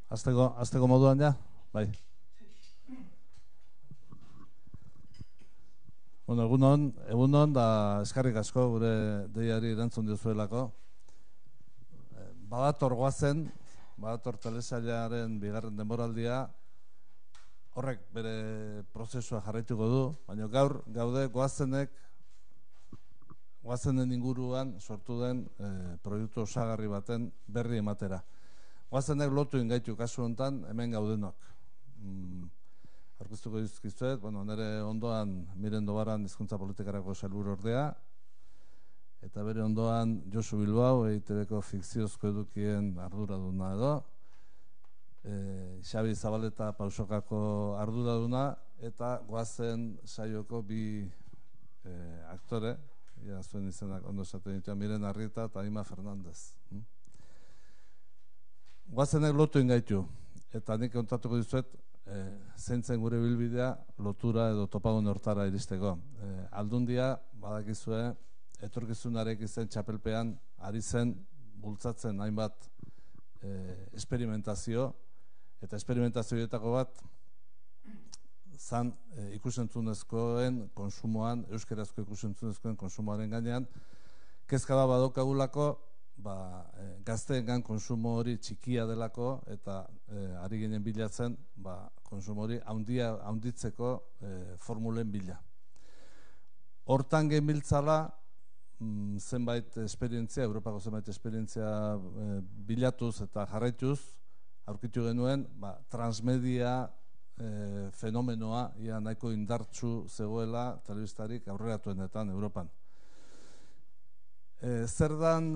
Azteko moduan ja? Bai. Bueno, egunon da eskarrik asko gure deiari erantzun diozuelako. Badator telesailaren bigarren denboraldia, horrek bere prozesua jarraituko du, baina gaur gaude goazenen inguruan sortu den proiektu osagarri baten berri ematera. Goazenek lotu ingaitu kasu honetan hemen gaudenok. Aurkeztuko dizkizuet, nire ondoan Miren Dobaran hizkuntza politikarako sailburuordea, eta bere ondoan Josu Bilbao, EITB-ko fikziozko edukien arduraduna edo, Xabi Zabaleta Pausokako arduraduna, eta goazen saioko bi aktore, zuen izenak ondo esaten ditu, Miren Arrieta eta Ima Fernandez. Goazenek lotu ingaitu, eta nik kontatuko dizuet, zeintzen gure bilbidea lotura edo topagun hortara iristeko. Aldundia, badakizue, etorkizunarek izen txapelpean ari zen bultzatzen hainbat esperimentazio, eta esperimentazioetako bat zan ikusentzunezkoen konsumoan, euskerazko ikusentzunezkoen konsumoaren gainean, kezka da badokagulako, gazteengan konsumo hori txikia delako eta ari ginen bilatzen konsumo hori haunditzeko formulen bila. Hortan genbiltzala zenbait esperientzia, Europako zenbait esperientzia bilatuz eta jarraituz, aurkitu genuen transmedia fenomenoa ia nahiko indartsu zegoela telebistarik aurreratuenetan Europan. Zer dan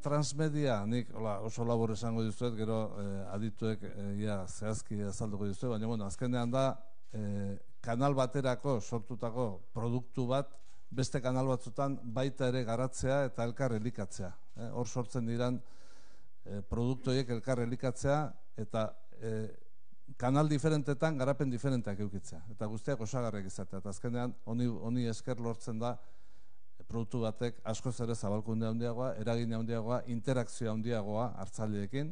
transmedia, nik oso labor esango dizuet, gero adituek zehazki azalduko dizuet, baina azkenean da kanal baterako sortutako produktu bat beste kanal batzutan baita ere garatzea eta elkar elikatzea. Hor sortzen diran produktu horiek elkar elikatzea eta kanal diferentetan garapen diferenteak eukitzea. Eta guztiak osagarriak izatea. Eta azkenean honi esker lortzen da produktu batek askoz ere zabalkunde handiagoa, eragin handiagoa, interakzio handiagoa hartzaileekin.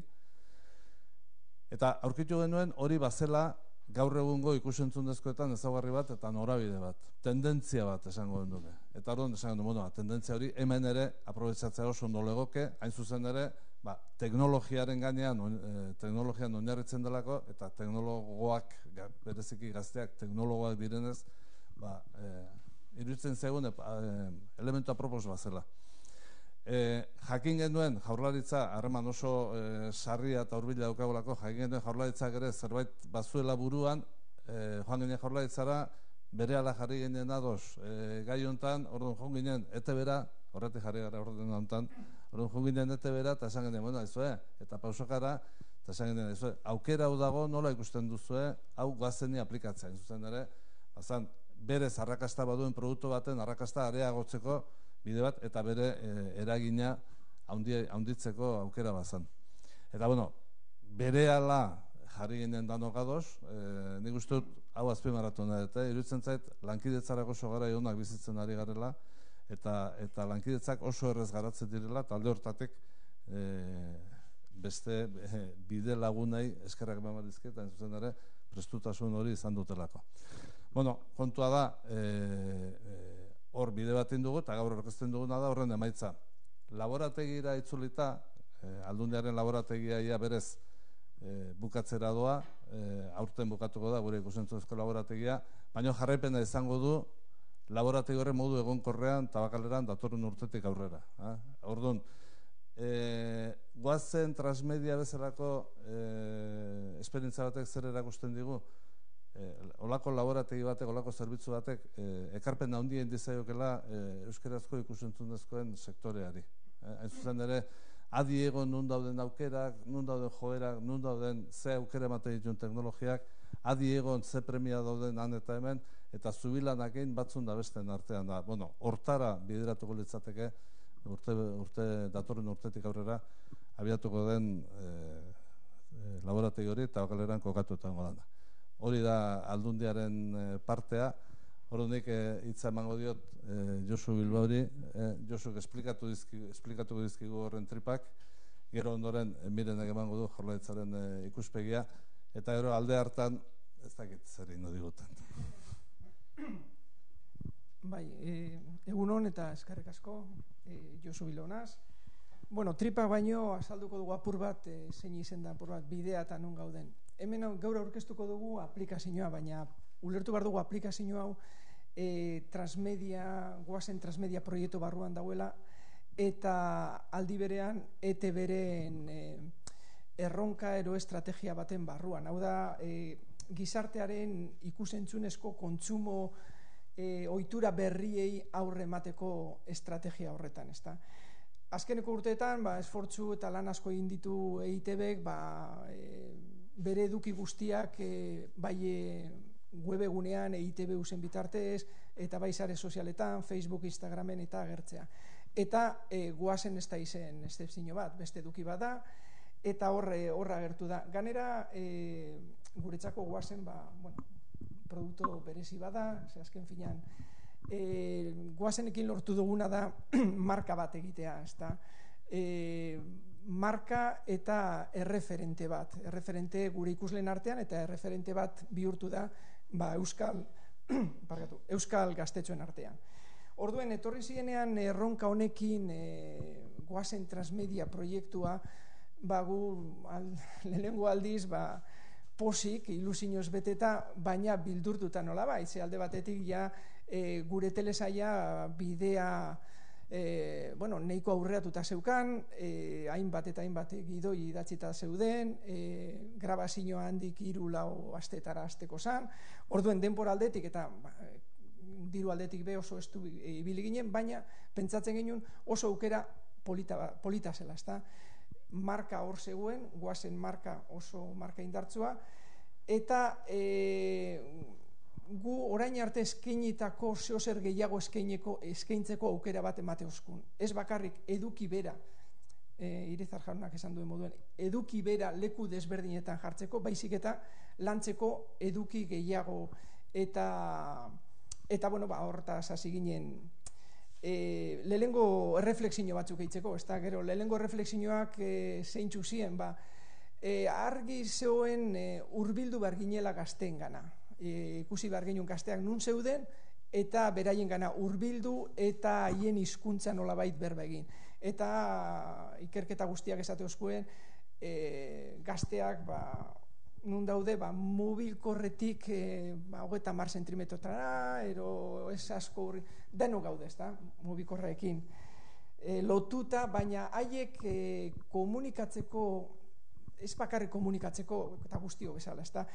Eta aurkitu genuen hori bazela gaur egungo ikusentzunezkoetan ezaugarri bat eta norabide bat. Tendentzia bat esango dugu. Eta orduan esango dugu, tendentzia hori hemen ere aprobetxatzea oso ondo legoke, hain zuzen ere, teknologiaren gainean, teknologian oinarritzen delako, eta teknologoak, bereziki gazteak teknologoak direnez, iruditzen zegoen elementu apropos bat zela. Jakin genuen jaurlaritza, harreman oso sarria eta hurbila daukagolako, jakin genuen jaurlaritzak ere zerbait bazuela buruan, joan ginen jaurlaritzara, berehala jarri ginen ados gai honetan, orduan joan ginen ETB-ra, horretik jarri gara orduan honetan, orduan joan ginen ETB-ra, eta esan ginen, eta pausokara, eta esan ginen, aukera hau dago, nola ikusten duzue, hau gazteni aplikatzen, zuzen ere, berez arrakasta baduen produktu baten arrakasta areagotzeko bide bat eta bere eragina haunditzeko aukera bazan. Eta berehala jarri ginen danok ados, nik uste dut hau azpimarratu nahi dute, iruditzen zait lankidetzarako oso garai onak bizitzen ari garela eta lankidetzak oso errez garatzen direla, talde hortatik beste bide lagunei eskerrak eman dizkiet, eta zuzen ere prestutasun hori izan dutelako. Kontua da, hor bide bat dugu eta gaur orkesten duguna da horren emaitza. Laborategira itzulita, Aldundiaren laborategia ia berez bukatzera doa, aurten bukatuko da gure ikusentzuzko laborategia, baina jarraipena izango du laborategi horren modu egonkorrean Tabakaleran datorren urtetik aurrera. Orduan, goazen transmedia bezalako esperientzia batek zer erakusten digu, olako laborategi batek, olako zerbitzu batek ekarpen handien dizaiokela euskerazko ikusentzunezkoen sektoreari. Hain zuzen ere, adi egon nun dauden aukerak, nun dauden joerak, nun dauden ze aukera ematen dituen teknologiak, adi egon ze premia dauden han eta hemen, eta zubilanak egin batzun da besten artean da. Hortara bideratuko litzateke, datorren urtetik aurrera, abiatuko den laborategi hori eta Tabakaleran kokatuetan godana. Hori da Aldundiaren partea, hori nik hitza emango diot Josu Bilbaori, Josuk esplikatuko dizkigu horren tripak, gero ondoren Mirenek emango du Jaurlaritzaren ikuspegia, eta gero alde hartan ez dakit zer ingo diguten. Bai, egunon eta eskerrik asko, Josu Bilonaz. Bueno, tripa baino azalduko dugu apur bat, zein izen da apur bat, bidea eta non gauden. Hemen gaur aurkeztuko dugu aplikazioa, baina ulertu behar dugu aplikazio hau goazen transmedia proiektu barruan dauela, eta aldi berean ETB-ren erronka ero estrategia baten barruan. Hau da, gizartearen ikusentzunezko kontsumo ohitura berriei aurre emateko estrategia horretan, ezta? Azkeneko urteetan, esfortzu eta lan asko egin ditu EITB-ek, bere eduki guztiak bai webegunean EITB usen bitartez, eta bai sare sozialetan, Facebook, Instagramen eta agertzea. Eta goazen ez da izen estepzio bat, beste eduki bat da, eta horra agertu da. Ganera, guretzako goazen, produktu berezi bada, azken finean, goazenekin lortu duguna da marka bat egitea, ezta? Marka eta erreferente bat, erreferente gure ikusleen artean eta erreferente bat bihurtu da euskal gaztetxoen artean. Orduen, etorri zirenean erronka honekin goazen transmedia proiektua, gu lehenengo aldiz, posik, ilusioz beteta, baina bildurtuta nola bai, ze alde batetik ja gure telesaia bidea nahiko aurreatuta zeukan, hainbat eta hainbat gidoi idatzita zeuden, grabazioa handik 3-4 astetara hasteko zan, orduen denbora aldetik eta diru aldetik be oso estu ibili ginen, baina pentsatzen genuen oso aukera polita zela, ezta? Marka hor zegoen, goazen marka oso marka indartsua, eta gu orain arte eskainitako zeozer gehiago eskaintzeko aukera bat emate oskun. Ez bakarrik eduki bera, Irizar jaunak esan duen moduen, eduki bera leku desberdinetan jartzeko, baizik eta lantzeko eduki gehiago, eta hortaz hasi ginen lehenengo erreflexio batzuk eitzeko, ez da, gero, lehenengo erreflexioak zeintzu ziren, argi zeoen hurbildu behar ginela gazteen gana. Ikusi behar ginen gazteak nun zeuden, eta beraien gana hurbildu eta haien hizkuntza nolabait berba egin. Eta ikerketa guztiak esate oskuen, gazteak nun daude, mobilkorretik 30 zentimetrotara, ero ez asko deno gaude, ez da, mobilkorrekin lotuta, baina haiek komunikatzeko, ez bakarrik komunikatzeko, eta guztio bezala, ez da,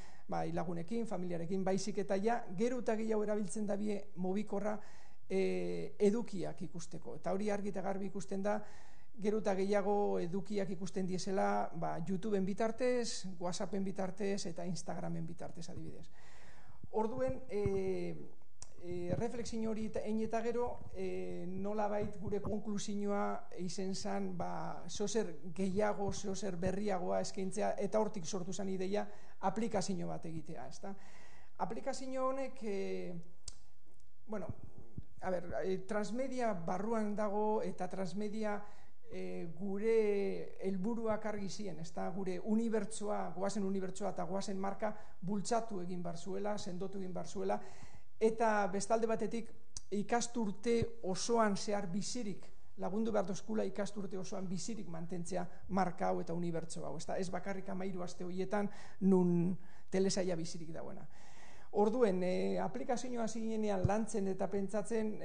lagunekin, familiarekin, baizik eta ja, gero eta gehiago erabiltzen da bie mobilkorra edukiak ikusteko, eta hori argi eta garbi ikusten da, gero eta gehiago edukiak ikusten diesela YouTubeen bitartez, WhatsAppen bitartez eta Instagramen bitartez adibidez. Orduen, reflexio hori egin eta gero, nolabait gure konklusioa izen zen, zozer gehiago, zozer berriagoa eskaintzea, eta hortik sortu zen ideia aplikazio bat egitea. Aplikazio honek, transmedia barruan dago eta transmedia gure helburuak argi ziren, gure unibertsoa, goazen unibertsoa eta goazen marka bultzatu egin bar zuela, sendotu egin bar zuela, eta bestalde batetik ikasturte osoan zehar bizirik, lagundu behar dozkula ikasturte osoan bizirik mantentzea marka hau eta unibertso hau, ez bakarrik 13 aste horietan nun telesaia bizirik dagoena. Orduen, aplikazioa zinenean lantzen eta pentsatzen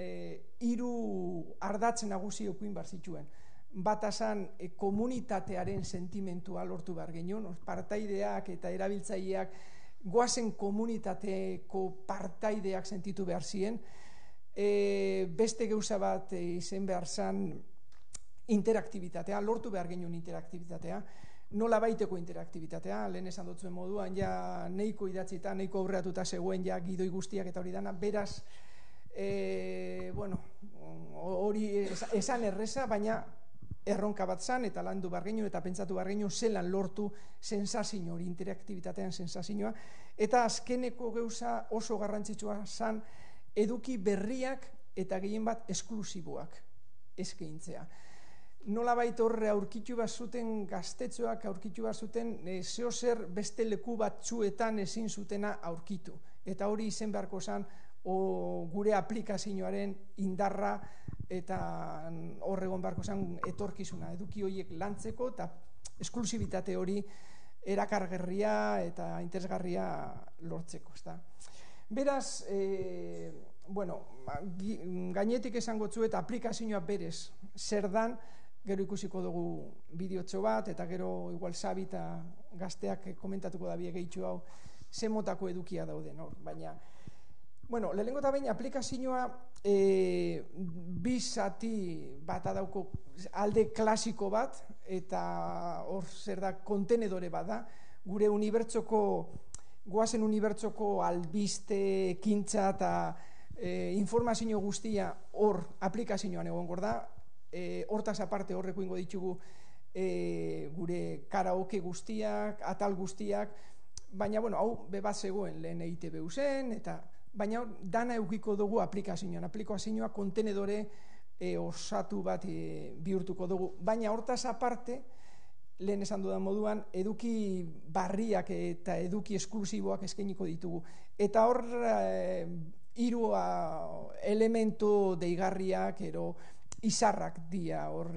3 ardatz nagusi okuin bar zituen. Bata zan komunitatearen sentimentua lortu behar genuen, partaideak eta erabiltzaileak goazen komunitateko partaideak sentitu behar ziren, beste gauza bat izen behar zan interaktibitatea, lortu behar genuen interaktibitatea, nola baiteko interaktibitatea, lehen esan dutzuen moduan, ja neiko idatzita, neiko aurreatuta zegoen ja gidoi guztiak eta hori dana, beraz, hori esan erreza, baina erronka bat zan, eta landu behar genuen, eta pentsatu behar genuen, zelan lortu sensazio hori, interaktibitatean sensazioa, eta azkeneko gauza oso garrantzitsua zan, eduki berriak eta gehien bat esklusiboak eskaintzea. nolabait horre aurkitu bat zuten gaztetxoak, aurkitu bat zuten zeo zer beste leku batzuetan ezin zutena aurkitu. Eta hori izen beharko zen gure aplikazioaren indarra eta horregon beharko zen etorkizuna. Eduki horiek lantzeko eta esklusibitate hori erakargarria eta interesgarria lortzeko. Beraz, gainetik esango zu eta aplikazioa berez zer dan, gero ikusiko dugu bideotxo bat, eta gero igual Xabi eta gazteak komentatuko da bie gehitxu hau ze motako edukia dauden, baina lehenengo eta behin aplikazioa bi zati bat adauko alde klasiko bat, eta hor zer da kontenedore bat da, gure goazen unibertsoko albiste, ekintza eta informazio guztia hor aplikazioan egon gorda, hortaz aparte horreko ingo ditugu gure karaoke guztiak, atal guztiak, baina hau bebat zegoen lehen EITB zen, baina dana eukiko dugu aplikazioa kontenedore osatu bat bihurtuko dugu, baina hortaz aparte, lehen esan dudan moduan, eduki barriak eta eduki esklusiboak eskainiko ditugu. Eta hor, hiru elementu deigarriak, izarrak dira, hor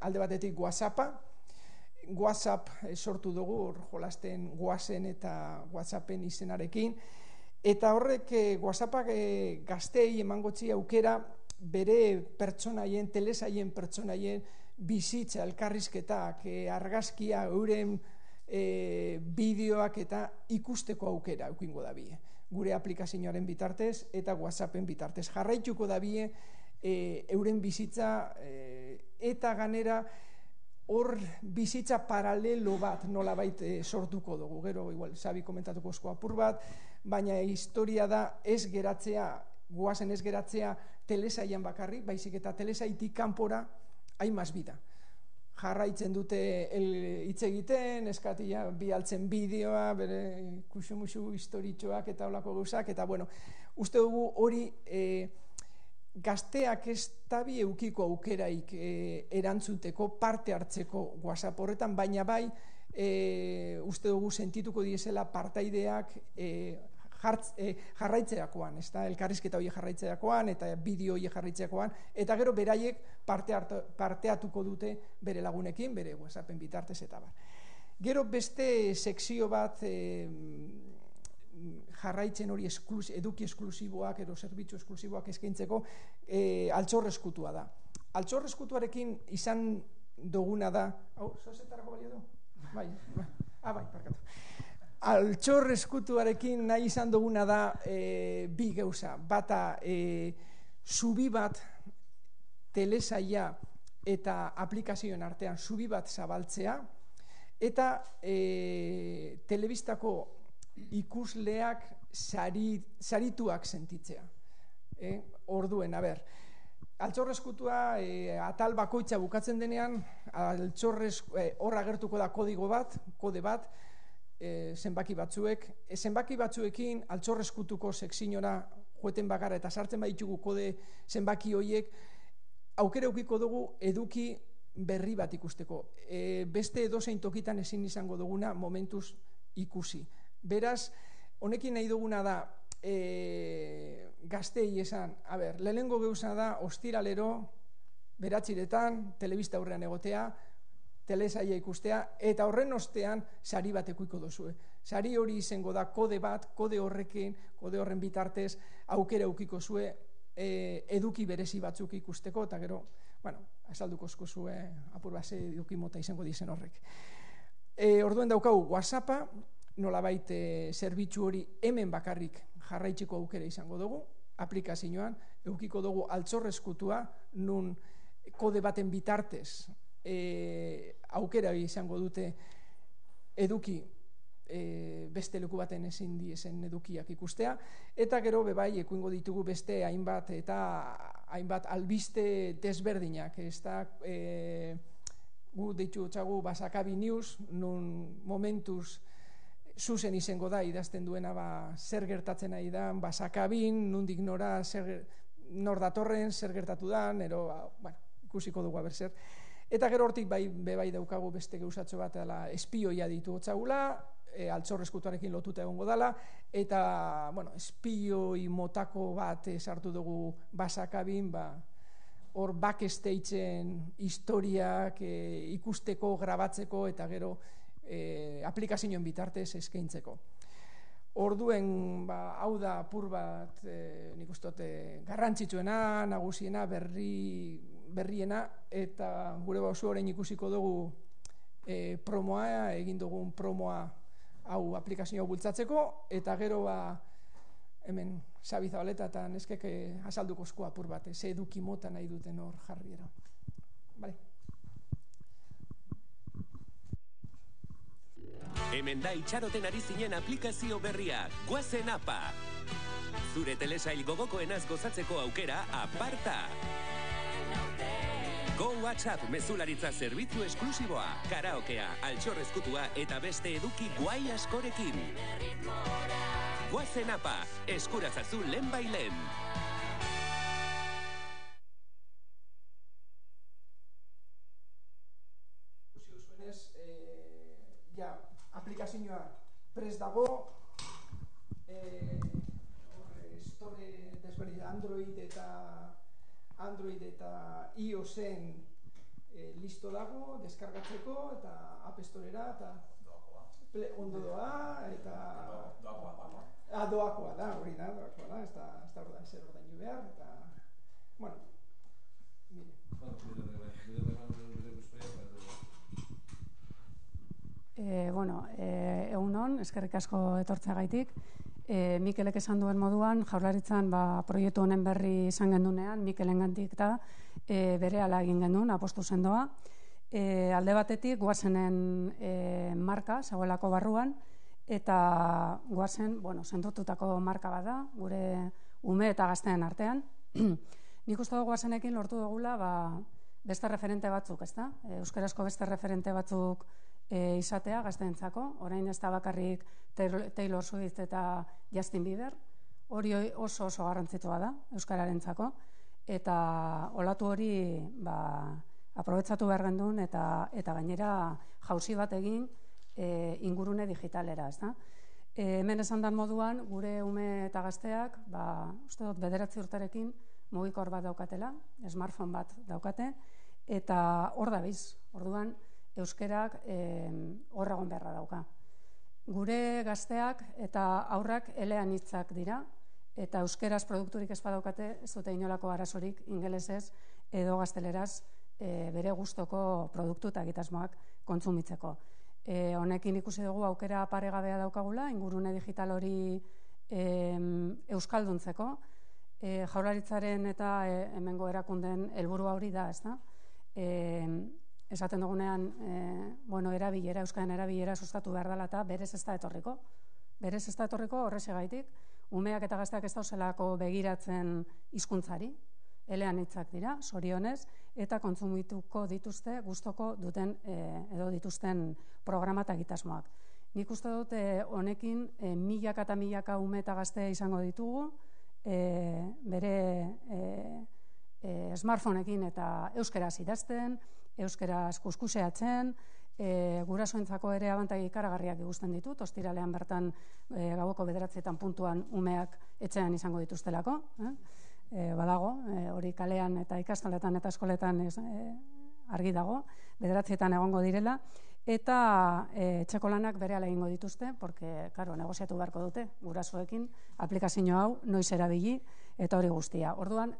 alde batetik WhatsApp sortu dugu, hor jolasten goazen eta WhatsAppen izenarekin, eta horrek WhatsAppak gaztei emangotzi aukera bere pertsonaien, telesaien pertsonaien bizitza, elkarrizketak, argazkia, euren bideoak eta ikusteko aukera eukingo dabie. Gure aplikazioaren bitartez eta WhatsAppen bitartez. Jarraituko dabie euren bizitza eta ganera hor bizitza paralelo bat nolabait sortuko dugu. Gero, igual, Xabi komentatuko esko apur bat, baina historia da ez geratzea, goazen ez geratzea telesaian bakarrik, baizik eta telesaitik kanpora hainmaz bida. Jarraitzen dute hitz egiten, eskatia bialtzen bideoa, bere kuxumuxu historitxoak eta olako gauzak, eta uste dugu hori gazteak ez tabi eukiko aukeraik erantzuteko, parte hartzeko WhatsApp horretan, baina bai uste dugu sentituko diezela partaideak jarraitzeakoan, elkarrizketa hori jarraitzeakoan eta bideo hori jarraitzeakoan, eta gero beraiek parteatuko dute bere lagunekin, bere WhatsAppen bitartez eta bar. Gero beste sekzio bat jarraitzen hori eduki esklusiboak edo zerbitzu esklusiboak eskaintzeko altxorreskutua da. Altxorreskutuarekin izan duguna da, zozetarako balio du? Bai, parkatu. Altxorreskutuarekin nahi izan duguna da bi gauza. Bata, zubi bat telesaia eta aplikazioen artean zubi bat zabaltzea, eta telebistako ikusleak sarituak sentitzea. Orduen, altxorreskutua atal bakoitza bukatzen denean, hor agertuko da kode bat, zenbaki batzuekin altxorreskutuko sekziora joeten bagara eta sartzen baditugu kode zenbaki horiek, aukera eukiko dugu eduki berri bat ikusteko. Beste edozein tokitan ezin izango duguna momentuz ikusi. Beraz, honekin nahi duguna da gaztei esan, lehenengo gauza da ostiralero, beratxiretan, telebista aurrean egotea, telesaia ikustea, eta horren ostean sari bat ekuiko dozue. Sari hori izango da kode bat, kode horren bitartez aukera eukiko zue eduki berezi batzuk ikusteko, eta gero, azalduko zue apur bat ze eduki mota izango dizen horrek. Orduen daukagu WhatsAppa, nolabait zerbitzu hori hemen bakarrik jarraitzeko aukera izango dugu, aplikazioan, eukiko dugu altxorreskutua, nun kode baten bitartez aukera izango dute eduki beste leku baten ezin diezen edukiak ikustea, eta gero bebai ekuingo ditugu beste hainbat albiste desberdinak, ez da gu deitu txagu Basakabi News, nun momentuz zuzen izango da idazten duena zer gertatzen nahi da Basakabin, nundik nora nor datorren, zer gertatu dan, ikusiko dugu zer. Eta gero hortik bai daukagu beste gauzatxo bat, espioia ditu hotzagula, altxor eskutuarekin lotuta egongo dala, eta, espioi motako bat sartu dugu basakabin, hor backstage-en historiak ikusteko, grabatzeko, eta gero aplikazioen bitartez eskaintzeko. Orduen, hau da apur bat, nik uste garrantzitsuena, nagusiena, berriena, eta gure bauzu orain ikusiko dugu promoa, egin dugun promoa hau aplikazio bultzatzeko, eta gero hemen Xabi Zabaleta eta neskek azalduko esku apur bat, ze eduki mota nahi duten hor jarriera. Bale. Hemen da itxaroten ari zinen aplikazio berria, Goazen Apa. Zure telesail gogokoenaz gozatzeko aukera aparta. Go WhatsApp mezularitza zerbitzu esklusiboa, karaokea, altxor ezkutua eta beste eduki guai askorekin. Goazen Apa, eskuratzazu lehenbailen. Aplikazioa prest dago, store desberdin Android eta iOS-en listo dago, deskargatzeko, eta App Store-era, eta ondo doa, eta doakoa da, hori da, ez da zer ordainu behar, eta, mire. Egun hon, eskerrik asko etortzeagaitik. Mikelek esan duen moduan, Jaurlaritzan proiektu honen berri izan gendunean, Mikelengandik da berehala egin gendun, apostu sendoa. Alde batetik, Goazenen marka, zegoelako barruan, eta Goazen, sendotutako marka bada, gure ume eta gazteen artean. Nik uste dugu Goazenekin lortu dugula beste referente batzuk, ezta? Euskarazko beste referente batzuk izatea gazteentzako, orain ez da bakarrik Taylor Swift eta Justin Bieber, hori oso garrantzitsua da euskararentzako, eta olatu hori aprobetxatu behar gendun eta gainera jauzi bat egin ingurune digitalera, ez da? Hemen esan dan moduan, gure ume eta gazteak, uste dut 9 urterekin mugikor bat daukatela, smartphone bat daukate, eta hor da biz, orduan, euskerak hor egon beharra dauka. Gure gazteak eta aurrak eleanitzak dira, eta euskeraz produkturik ez badaukate, ez dute inolako arazorik ingelesez edo gazteleraz bere gustoko produktu eta egitasmoak kontsumitzeko. Honekin ikusi dugu aukera paregabea daukagula, ingurune digital hori euskalduntzeko, Jaurlaritzaren eta hemengo erakunden helburua hori da, ez da? Esaten dugunean, euskaren erabilera sustatu behar dela eta berez ez da etorriko. Berez ez da etorriko horrexegaitik, umeak eta gazteak ez dauzelako begiratzen hizkuntzari, eleanitzak dira, zorionez, eta kontsumituko dituzte gustoko duten edo dituzten programa eta egitasmoak. Nik uste dut honekin milaka eta milaka ume eta gazte izango ditugu, bere smartphoneekin eta euskeraz idazten, euskeraz kuskuseatzen, gurasoentzako ere abantai ikaragarriak ikusten ditut, ostiralean bertan gaueko 9 puntuan umeak etxean izango dituztelako, badago, hori kalean eta ikastoletan eta eskoletan argi dago, 9 egongo direla, eta etxeko lanak berehala egingo dituzte, porque, claro, negoziatu beharko dute, gurasoekin, aplikazio hau noiz erabili, eta hori guztia. Orduan,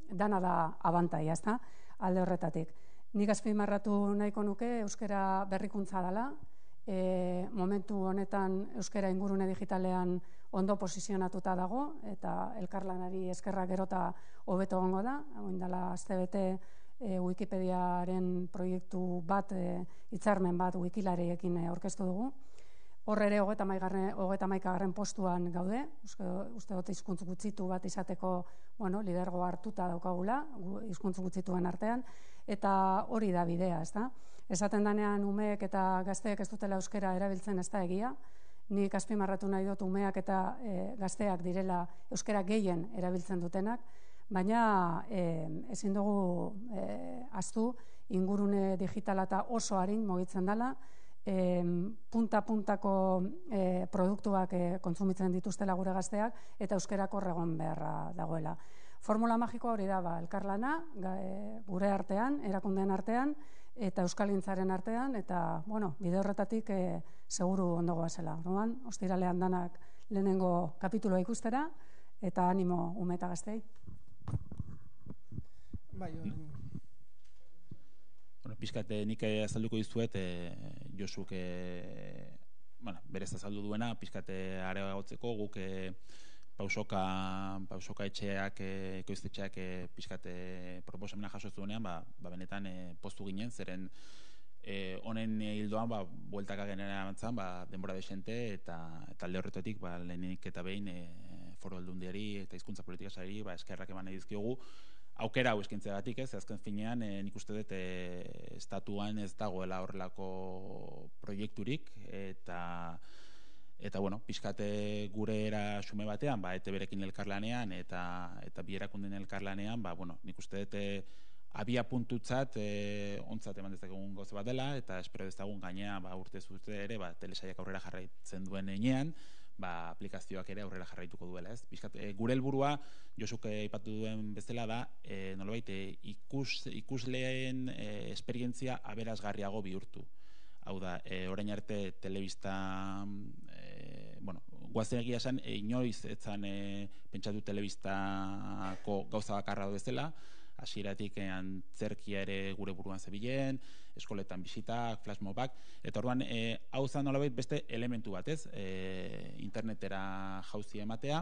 dana da abantaia, ezta, alde horretatik. Nik azpimarratu nahiko nuke euskara berrikuntza dela, momentu honetan euskara ingurune digitalean ondo posizionatuta dago, eta elkarlanari eskerrak gerota hobeto egongo da, hain dela aztebete Wikipediaren proiektu bat, hitzarmen bat Wikilariekin aurkeztu dugu. Hor ere 31. postuan gaude, uste dut hizkuntz gutxitu bat izateko lidergo hartuta daukagula, hizkuntz gutxituen artean, eta hori da bidea, ez da? Esaten danean umeek eta gazteek ez dutela euskara erabiltzen ez da egia, nik azpimarratu nahi dut umeak eta gazteak direla euskara gehien erabiltzen dutenak, baina ezin dugu ahaztu ingurune digitala eta oso arin mugitzen dela, punta-puntako produktuak kontsumitzen dituztela gure gazteak, eta euskerako egon beharra dagoela. Formula magikoa hori da, elkarlana, gure artean, erakundeen artean, eta euskalgintzaren artean, eta, bide horretatik seguru ondo goazela. Orduan, ostiralean danak lehenengo kapituloa ikustera, eta animo ume eta gaztei. Pixkat, nik azalduko dizuet, Josuk berez azaldu duena, pixkat areagotzeko guk pausoka etxeak, ekoiztetxeak pixkat proposamena jaso zuenean, benetan poztu ginen, zeren honen hildoan bueltaka genera bantzan, denbora desente, eta alde horretatik lehenik eta behin Foru Aldundiari eta hizkuntza politika sailari eskerrak eman nahi dizkiogu, aukera hau eskintzeagatik, azken finean nik uste dut estatuan ez dagoela horrelako proiekturik, eta pixkate gure era xume batean, ETB-rekin elkarlanean eta bi erakundeen elkarlanean, nik uste dut abia puntutzat ontzat eman dezakegun gauza bat dela, eta espero dezagun gainea urtez urte ere telesaiak aurrera jarraitzen duen heinean, aplikazioak ere aurrera jarraituko duela, ez? Gure helburua, Josuk aipatu duen bezala da, nolabait ikusleen esperientzia aberasgarriago bihurtu. Hau da, orain arte telebista, guazen egia esan, inoiz etzan pentsatu telebistako gauza bakarra bezala, hasieratik antzerkia ere gure buruan zebilen, eskoletan bisitak, flashmobak, eta orduan hau zan nolabait beste elementu bat, ez? Internetera jauzi ematea,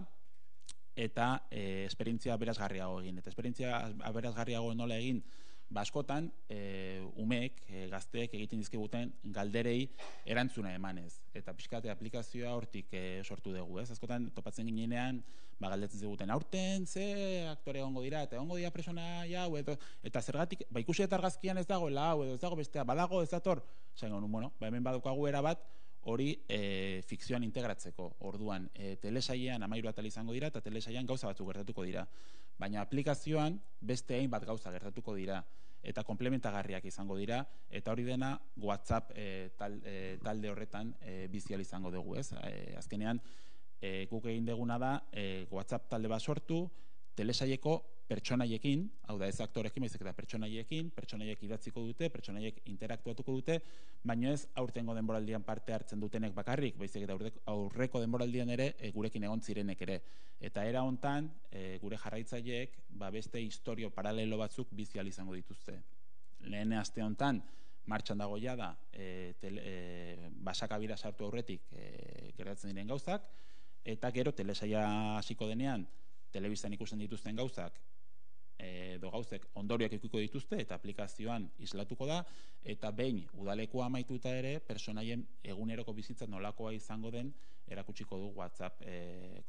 eta esperientzia aberasgarriago egin. Eta esperientzia aberasgarriago nola egin, askotan umeek, gazteek egiten dizkiguten galderei erantzuna emanez. Eta pixkate aplikazioa hortik sortu dugu, ez? Askotan topatzen ginean, galdetzen ziguten aurten ze aktore egongo dira, eta egongo dira persona jau, eta zergatik, ikusi eta argazkian ez dago, edo ez dago bestea, badago ez dator, hemen badukagu erabat, hori fikzioan integratzeko. Orduan, telesailean 13 atal izango dira, eta telesailean gauza batzuk gertatuko dira. Baina aplikazioan beste hainbat gauza gertatuko dira, eta komplementagarriak izango dira, eta hori dena WhatsApp talde horretan bizial izango dugu, ez? Azkenean, guk egin deguna da, WhatsApp talde bat sortu, telesaileko pertsonaiekin, hau da ez aktorekin, baizik eta pertsonaiek idatziko dute, pertsonaiek interaktuatuko dute, baina ez aurtengo denboraldian parte hartzen dutenek bakarrik, baizik eta aurreko denboraldian ere gurekin egon zirenek ere. Eta era hontan, gure jarraitzaileek beste historio paralelo batzuk bizial izango dituzte. Lehen aste hontan, martxan dago jada, basakabira sartu aurretik gertatzen diren gauzak, eta gero telesaia hasiko denean, telebistan ikusten dituzten gauzak, edo gauzek ondorioak edukiko dituzte, eta aplikazioan islatuko da, eta behin udalekoa amaituta ere, personaien eguneroko bizitza nolakoa izango den, erakutsiko du WhatsApp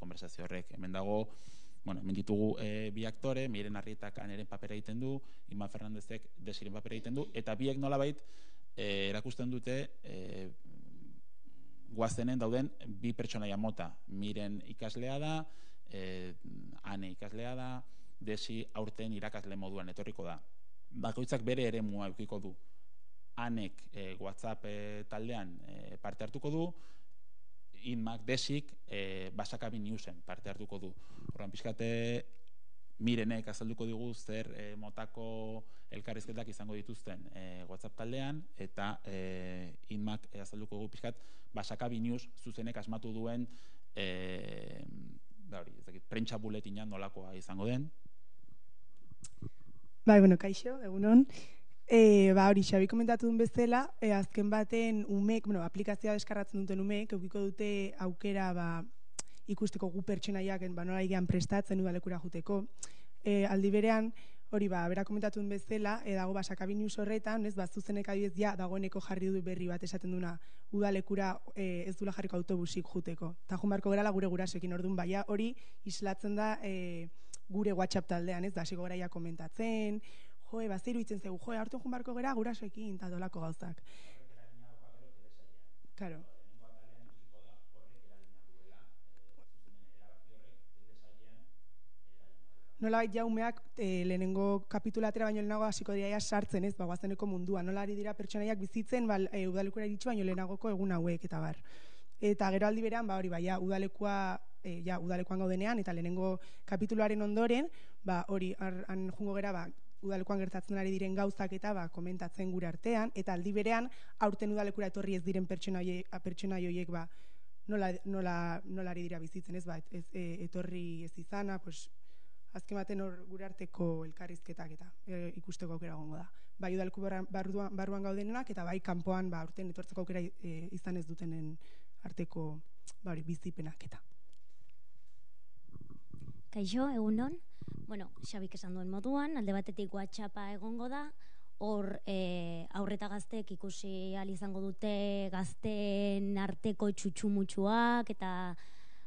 konversazio horrek. Hemen dago, hemen ditugu bi aktore, Miren Arrietak Aneren papera egiten du, Ima Fernandezek Desiren papera egiten du, eta biek nolabait erakusten dute guazenen dauden bi pertsonaia mota. Miren ikaslea da, Ane ikaslea da, Desi aurten irakasle moduan etorriko da. Bakoitzak bere eremua edukiko du. Anek WhatsApp taldean parte hartuko du, Inmak, Desik Basakabi Newsen parte hartuko du. Horren pixkate Mirenek azalduko digu zer motako elkarrizketak izango dituzten WhatsApp taldean, eta Inmak azalduko dugu pixkat Basakabi News zuzenek asmatu duen prentsa buletinan nolakoa izango den. Kaixo, egunon. Hori, Xabi komentatu duen bezala, azken baten umeek, aplikazioa deskargatzen duten umeek, eukiko dute aukera ikusteko gu pertsonaiak nola egean prestatzen udalekura juteko. Aldi berean, hori, bera komentatu duen bezala, dago Basakabi News horretan, zuzenek adibidez dagoeneko jarri du berri bat esaten duna udalekura ez dula jarriko autobusik juteko. Ta jun barko gerala gure gurasoekin, orduan baina hori islatzen da gure WhatsApp taldean, da hasiko gara komentatzen, baziru itzen zegu, hartu jun barko gera gurasoekin, eta dolako gauzak. Claro. nolabait jaumeak lehenengo kapitulatera baino lehenago hasiko dira sartzen, ez, guazeneko mundua. Nola ari dira pertsonaiak bizitzen, udalekura iritsi baino lehenagoko egun hauek eta bar. Eta gero aldi berean, hori udalekuan gaudenean, eta lehenengo kapituluaren ondoren, hori, han jungo gera, udalekuan gertatzen ari diren gauzak eta komentatzen gure artean, eta aldi berean, aurten udalekura etorri ez diren pertsonai horiek nola ari dira bizitzen, ez etorri ez izana, azken baten hor gure arteko elkarrizketak eta ikusteko aukera gongo da. Bai udaleku barruan gaudenenak eta bai kanpoan aurten etortzeko aukera izan ez dutenen arteko bizipenak eta. Kaixo, egunon. Bueno, Xabik esan duen moduan, alde batetik WhatsAppa egongo da, hor aurreta gazteek ikusi ahal izango dute gazteen arteko txutxumutxuak eta,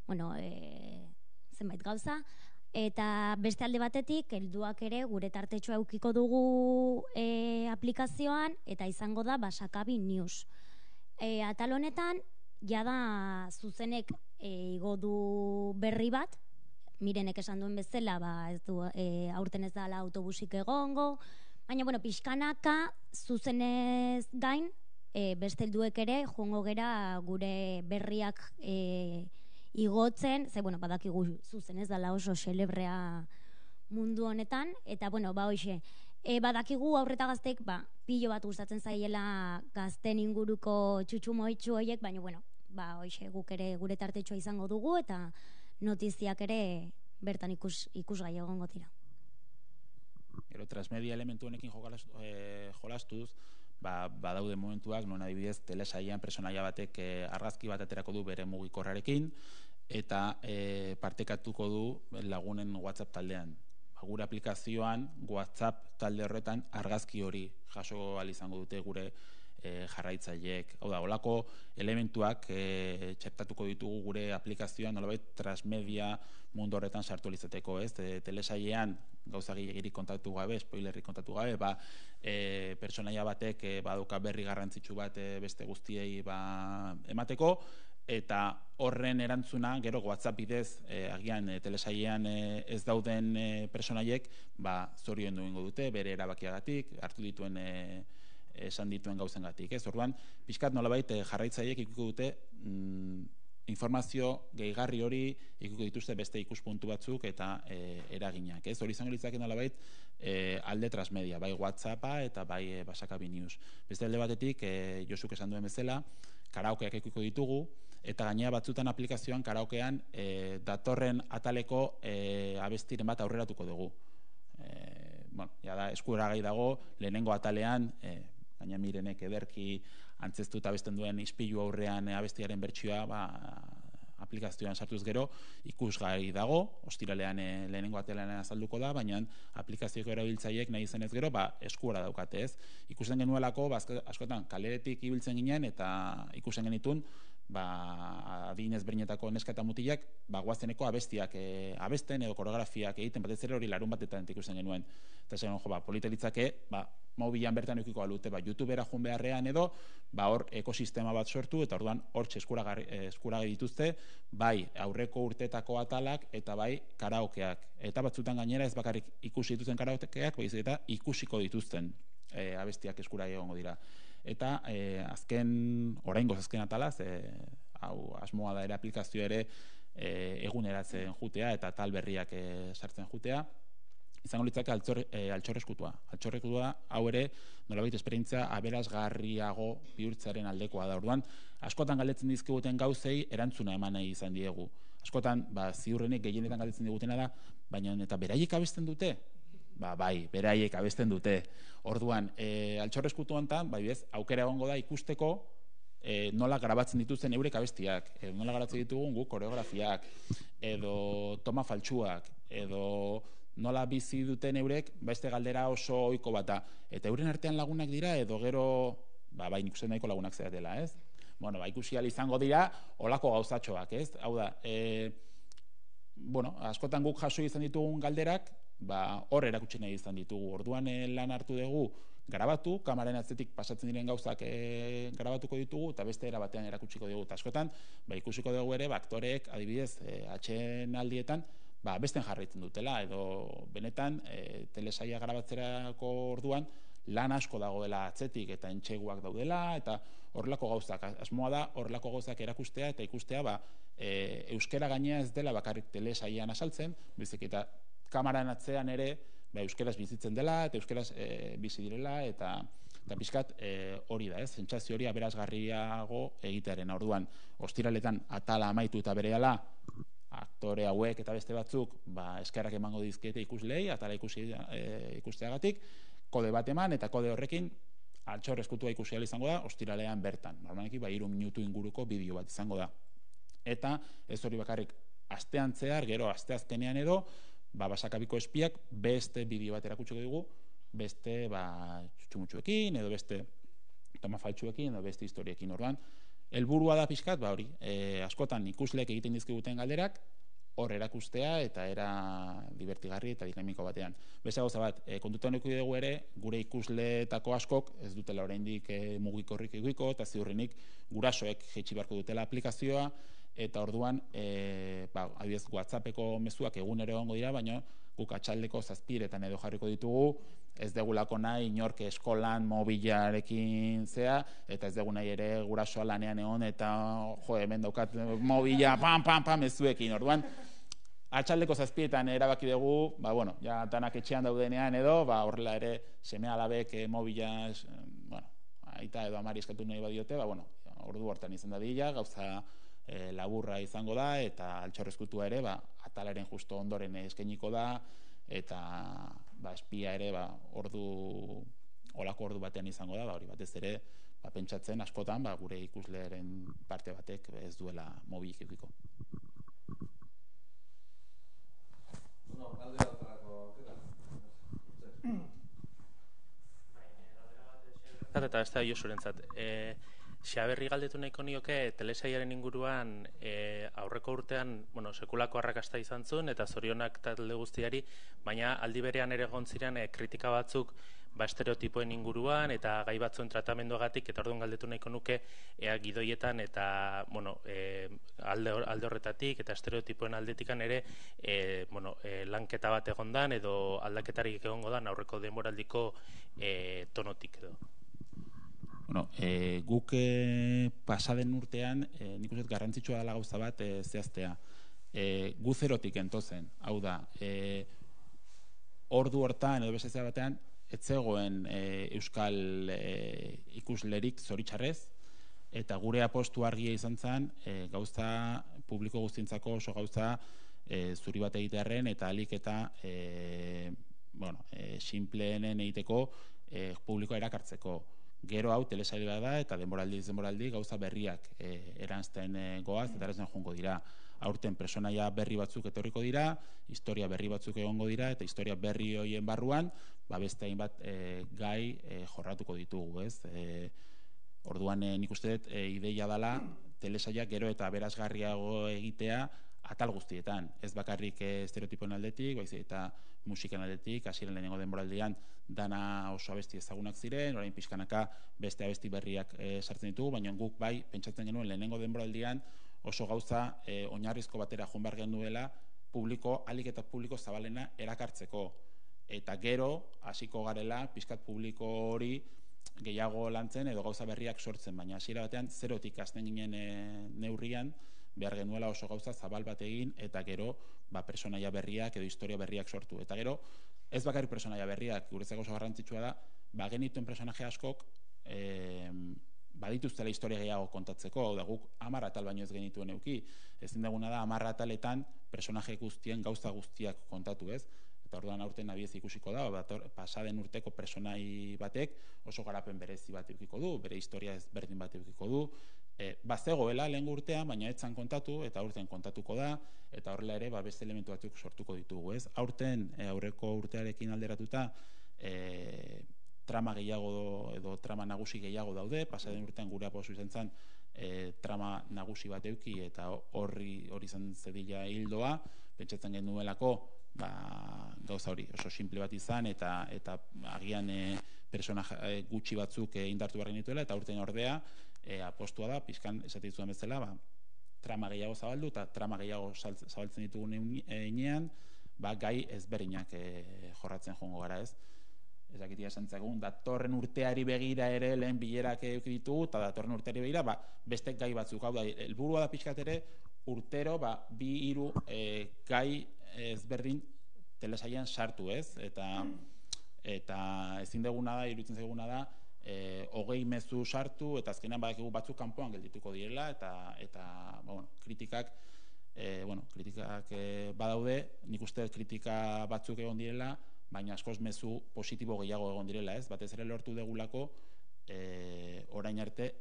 bueno, zenbait gauza. Eta beste alde batetik, helduak ere gure tartetxoa eukiko dugu aplikazioan eta izango da Basakabi News. Atal honetan, jada zuzenek igo du berri bat, Mirenek esan duen bezala, aurten ez dala autobusik egongo, baina, pixkanaka zuzenez gain, beste helduek ere, joango gera gure berriak igotzen, badakigu zuzen ez dala oso xelebrea mundu honetan, eta, hoxe, badakigu aurreta gazteek, pilo bat gustatzen zaiela gazten inguruko txutxumoitxu horiek, baina, hoxe, guk ere gure tartetxoa izango dugu, eta notiziak ere bertan ikusgai egongo dira. Gero, transmedia elementu honekin jolastuz, badaude momentuak, non adibidez, telesailean personaia batek argazki bat aterako du bere mugikorrarekin, eta partekatuko du lagunen WhatsApp taldean. Gure aplikazioan, WhatsApp talde horretan argazki hori jaso ahal izango dute gure jarraitzaileek. Hau da, holako elementuak txertatuko ditugu gure aplikazioan, nolabait transmedia mundu horretan sartu izateko, ez? Telesailean gauza gehiagirik kontatu gabe, spoilerrik kontatu gabe, pertsonaia batek baduka berri garrantzitsu bat beste guztiei emateko, eta horren erantzuna, gero WhatsApp bidez, agian telesailean ez dauden pertsonaiek, zoriondu egingo dute, bere erabakiagatik, hartu dituen esan dituen gauzengatik, ez? Orduan, pixkat nolabait jarraitzaileek ikuko dute informazio gehigarri hori ikuko dituzte beste ikuspuntu batzuk eta eraginak, ez? Hori izango litzake nolabait alde transmedia, bai WhatsAppa eta bai Basakabi News. Beste alde batetik, Josuk esan duen bezala, karaokeak ikuko ditugu, eta gainera batzutan aplikazioan karaokean datorren ataleko abestiren bat aurreratuko dugu. Eskuragai dago, lehenengo atalean, gaina Mirenek ederki antzeztu eta abesten duen ispilu aurrean abestiaren bertsioa aplikazioan sartuz gero ikusgai dago, ostiralean lehenengo atalean azalduko da, baina aplikazioko erabiltzaileek nahi izanez gero eskura daukate, ez? Ikusten genuelako, askotan kaleretik ibiltzen ginen eta ikusten genitun adin ezberdinetako neska eta mutilak guazeneko abestiak abesten edo koreografiak egiten, batez ere hori larun batetan ikusten genuen. Eta zen, polita litzake, mobilan bertan eukiko alute, YouTubera joan beharrean edo, hor ekosistema bat sortu, eta orduan hortxe eskuragai dituzte, bai aurreko urteetako atalak, eta bai karaokeak. Eta batzutan gainera ez bakarrik ikusi dituzten karaokeak, baizik eta ikusiko dituzten abestiak eskuragai egongo dira. Eta oraingoz azken atalaz, hau asmoa da ere aplikazio ere eguneratzen jutea eta tal berriak sartzen jutea, izango litzake altxorreskutua. Altxorreskutua hau ere nolabait esperientzia aberasgarriago bihurtzearen aldekoa da. Orduan, askotan galdetzen dizkiguten gauzei erantzuna eman nahi izan diegu. Askotan, ziurrenik gehienetan galdetzen digutena da, baina eta beraiek abesten dute? Bai, beraiek abesten dute. Orduan, altxorreskutu honetan, aukera egongo da ikusteko nola grabatzen dituzten eurek abestiak, nola grabatzen ditugun guk koreografiak, edo toma faltsuak, edo nola bizi duten eurek, beste galdera oso ohiko bat da. Eta euren artean lagunak dira, edo gero, ikusten nahiko lagunak zeratela, ez? Ikusi ahal izango dira, olako gauzatxoak, ez? Hau da, askotan guk jaso izan ditugun galderak, hor erakutsi nahi izan ditugu. Orduan lan hartu dugu, grabatu, kamararen atzetik pasatzen diren gauzak grabatuko ditugu, eta beste era batean erakutsiko dugu. Eta askotan, ikusiko dugu ere, aktoreek, adibidez, atxeen aldietan, besten jarraitzen dutela, edo benetan telesaia grabatzerako orduan lan asko dagoela atzetik eta entseguak daudela, eta horrelako gauzak. Asmoa da horrelako gauzak erakustea eta ikustea euskera gainea ez dela bakarrik telesaian asaltzen, baizik eta kameran atzean ere euskeraz bizitzen dela, eta euskeraz bizi direla, eta pixkat hori da, sentsazio hori aberasgarriago egitearen. Orduan, ostiraletan atala amaitu eta berehala, aktore hauek eta beste batzuk eskerrak emango dizkiete ikuslei, atala ikusteagatik, kode bat eman, eta kode horrekin altxor eskutua ikusi ahal izango da, ostiralean bertan. Normaleki 3 minutu inguruko bideo bat izango da. Eta ez hori bakarrik astean zehar, gero asteazkenean edo, Basakabiko espiak beste bideo bat erakutsiko dugu, beste txutxumutxuekin, edo beste toma faltsuekin, edo beste historiekin. Orduan, helburua da pixkat, hori, askotan ikusleek egiten dizkiguten galderak, hor erakustea eta era divertigarri eta dinamiko batean. Beste gauza bat, kontutan eduki dugu ere, gure ikusleetako askok ez dutela oraindik mugikorrik edukiko, eta ziurrenik gurasoek jaitsi beharko dutela aplikazioa, eta orduan, adibidez WhatsAppeko mezuak egunero egongo dira, baina guk atxaldeko 7 edo jarriko ditugu, ez degulako nahi inork eskolan mobilarekin zea, eta ez dugu nahi ere gurasoa lanean egon, eta hemen daukat mobila, pam, mezuekin. Orduan, atxaldeko 7 erabaki dugu, ja danak etxean daudenean edo, horrela ere seme alabek mobila, aita edo amari eskatu nahi badiote, ordu hortan izan da dila, gauza laburra izango da, eta altxorrezkutua ere, atalaren justo ondoren eskainiko da, eta espia ere olako ordu batean izango da, hori batez ere pentsatzen askotan gure ikuslearen parte batek ez duela mobilik edukiko. Eta ez da Josurentzat. Xaberri galdetu nahiko nioke telesaiaren inguruan aurreko urtean sekulako arrakasta izan zuen eta zorionak talde guztiari, baina aldi berean ere egon ziren kritika batzuk estereotipoen inguruan eta gai batzuen tratamenduagatik, eta orduan galdetu nahiko nuke ea gidoietan eta alde horretatik eta estereotipoen aldetikan ere lanketa bat egondan edo aldaketarik egongo dan aurreko denboraldiko tonotik edo. Guk pasaden urtean nik uste garrantzitsua dela gauza bat zehaztea. Gu zerotik entozen, hau da, ordu hortan edo beste zera batean ez zegoen euskal ikuslerik zoritxarrez, eta gure apostu argia izan zen gauza publiko guztientzako oso gauza zuri bat egitearren eta alik eta simpleenen egiteko publikoa erakartzeko. Gero hau telesail bat da eta denboraldi gauza berriak eranzten goaz eta eranzten joango dira. Aurten personaia berri batzuk etorriko dira, historia berri batzuk egongo dira, eta historia berri horien barruan beste hainbat gai jorratuko ditugu, ez? Orduan nik uste dut ideia dela telesailak gero eta aberasgarriago egitea atal guztietan, ez bakarrik estereotipoen aldetik, eta musikan aldetik, hasieran lehenengo denboraldian dana oso abesti ezagunak ziren, orain pixkanaka beste abesti berriak sartzen ditugu, baina guk bai pentsatzen genuen lehenengo denboraldian oso gauza oinarrizko batera joan behar genuela alik eta publiko zabalena erakartzeko. Eta gero hasiko garela pixkat publiko hori gehiago lantzen edo gauza berriak sortzen, baina hasiera batean zerotik hasten ginen neurrian behar genuela oso gauza zabal bat egin eta gero personaia berriak edo historia berriak sortu. Eta gero ez bakarrik personaia berriak, guretzako oso garrantzitsua da, genituen personaje askok badituztela historia gehiago kontatzeko, da guk 10 atal baino ez genituen euki. Ezin duguna da 10 ataletan personaje guztien gauza guztiak kontatu, ez? Eta orduan aurten abiez ikusiko da, pasaden urteko personai batek oso garapen berezi bat eukiko du, bere historia ezberdin bat eukiko du, bazegoela lehen urtean, baina etzan kontatu, eta aurten kontatuko da, eta horrela ere beste elementu batzuk sortuko ditugu, ez? Aurten aurreko urtearekin alderatuta trama gehiago edo trama nagusi gehiago daude, pasaden urtean gure aposu izan zen trama nagusi bat euki eta hori izan zedila hildoa, pentsatzen genuelako gauza hori oso simple bat izan eta agian personaje gutxi batzuk indartu behar genituela, eta aurten ordea apostua da, pizkan esaten zuen bezala, trama gehiago zabaldu, eta trama gehiago zabaltzen ditugun heinean, gai ezberdinak jorratzen joango gara, ez? Ez dakitia esan zegoen, datorren urteari begira ere lehen bilerak eduki ditugu, eta datorren urteari begira, beste gai batzuk, hau da, helburua da pixkat ere, urtero, 2-3 gai ezberdin telesailean sartu, ez? Eta ezin duguna da, iruditzen zaiguna da, 20 mezu sartu, eta azkenean badakigu batzuk kanpoan geldituko direla, eta kritikak badaude, nik uste kritika batzuk egon direla, baina askoz mezu positibo gehiago egon direla, ez? Batez ere lortu degulako, orain arte,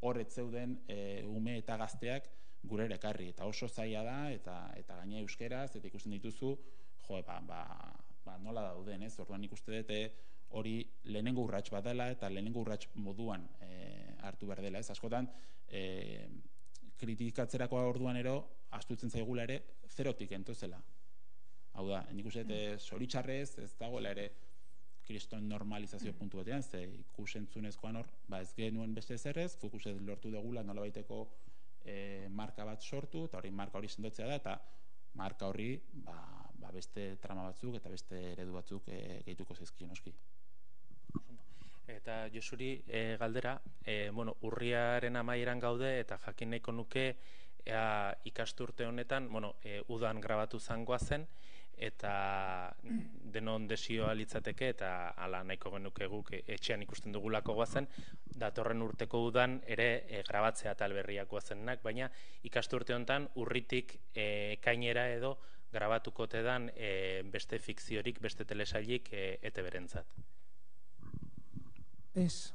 horret zeuden ume eta gazteak gure ekarri, eta oso zaila da, eta gaina euskeraz, eta ikusten dituzu, nola dauden, ez? Orduan nik uste dut hori lehenengo urrats bat dela, eta lehenengo urrats moduan hartu behar dela, ez? Askotan, kritikatzerako orduan astutzen zaigula ere, zerotik entozela. Hau da, nik uste dut zoritxarrez, ez dagoela ere kriston normalizazio puntu batean, ze ikusentzunezkoan hor, ez genuen beste zerrez, guk uste lortu dugula nolabaiteko marka bat sortu, eta hori marka hori sendotzea da, eta marka horri beste trama batzuk eta beste eredu batzuk gehituko zaizkio noski. Eta Josuri galdera, urriaren amaieran gaude eta jakin nahiko nuke ikasturte honetan, udan grabatu zangoa zen, eta denon desioa litzateke, eta ala nahiko genuke guk etxean ikusten dugulako goazen, datorren urteko udan ere grabatzea tal berriak goazenak, baina ikasturte honetan urritik ekainera edo grabatuko tedan beste fikziorik, beste telesailik ete berentzat. Ez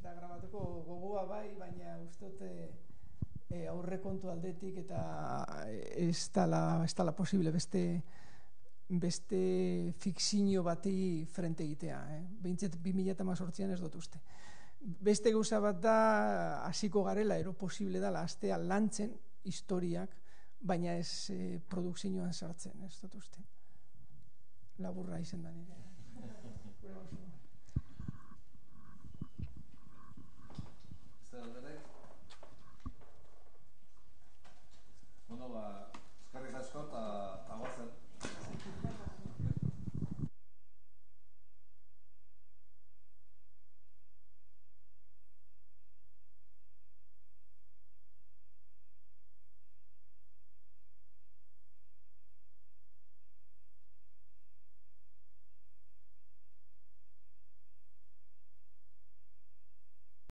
da grabatuko gogoa bai, baina uste aurrekontu aldetik eta ez dala posible beste fikzio bati frente egitea. Behintzat 2018an ez dut uste. Beste gauza bat da, hasiko garela, posible dala, astea lantzen historiak, baina ez produkzioan sartzen, ez dut uste. Laburra izen da nire.